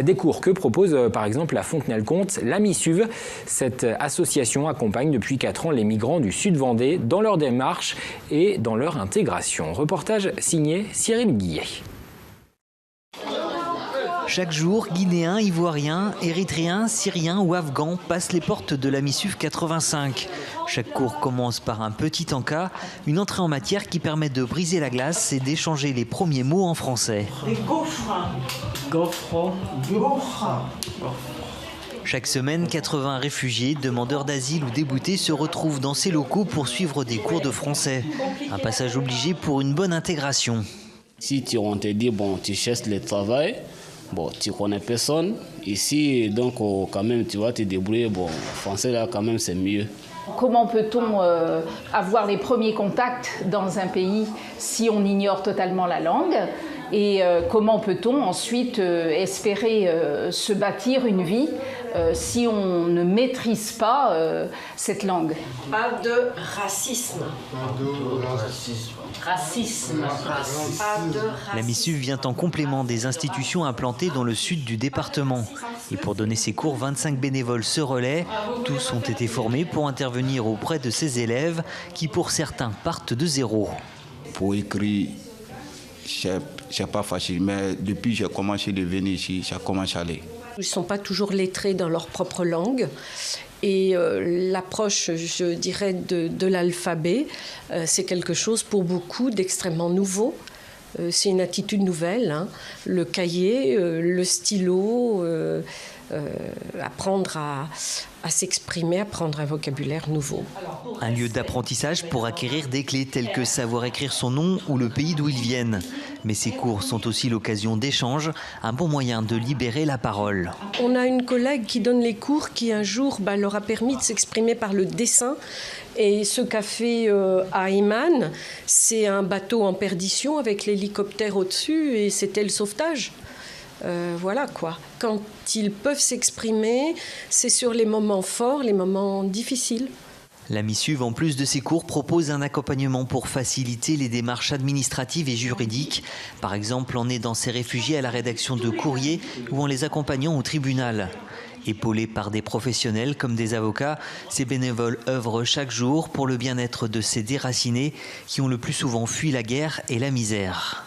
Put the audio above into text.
Des cours que propose par exemple la Fontenay-le-Comte, la MISUV. Cette association accompagne depuis 4 ans les migrants du Sud Vendée dans leur démarche et dans leur intégration. Reportage signé Cyril Guillet. Chaque jour, Guinéens, Ivoiriens, Érythréens, Syriens ou Afghans passent les portes de la MISUV 85. Chaque cours commence par un petit encas, une entrée en matière qui permet de briser la glace et d'échanger les premiers mots en français. Les gaufres. Gaufres. Gaufres. Chaque semaine, 80 réfugiés, demandeurs d'asile ou déboutés se retrouvent dans ces locaux pour suivre des cours de français. Un passage obligé pour une bonne intégration. Si on te dit, bon, tu cherches le travail, bon, tu connais personne. Ici, donc, quand même, tu vas te débrouiller. Bon, français, là, quand même, c'est mieux. Comment peut-on avoir les premiers contacts dans un pays si on ignore totalement la langue ? Et comment peut-on ensuite espérer se bâtir une vie si on ne maîtrise pas cette langue ? Pas de racisme. Racisme. La MISUV vient en complément des institutions implantées dans le sud du département. Et pour donner ces cours, 25 bénévoles se relaient. Tous ont été formés pour intervenir auprès de ces élèves qui, pour certains, partent de zéro. Pour écrire, c'est pas facile, mais depuis que j'ai commencé à venir ici, ça commence à aller. Ils ne sont pas toujours lettrés dans leur propre langue. Et l'approche, je dirais, de l'alphabet, c'est quelque chose pour beaucoup d'extrêmement nouveau. C'est une attitude nouvelle, hein. Le cahier, le stylo, apprendre à s'exprimer, apprendre un vocabulaire nouveau. Un lieu d'apprentissage pour acquérir des clés telles que savoir écrire son nom ou le pays d'où ils viennent. Mais ces cours sont aussi l'occasion d'échanges, un bon moyen de libérer la parole. On a une collègue qui donne les cours qui un jour leur a permis de s'exprimer par le dessin. Et ce qu'a fait Ayman, c'est un bateau en perdition avec l'hélicoptère au-dessus et c'était le sauvetage. Voilà quoi. Quand ils peuvent s'exprimer, c'est sur les moments forts, les moments difficiles. La MISUV, en plus de ces cours, propose un accompagnement pour faciliter les démarches administratives et juridiques. Par exemple, en aidant ces réfugiés à la rédaction de courriers ou en les accompagnant au tribunal. Épaulés par des professionnels comme des avocats, ces bénévoles œuvrent chaque jour pour le bien-être de ces déracinés qui ont le plus souvent fui la guerre et la misère.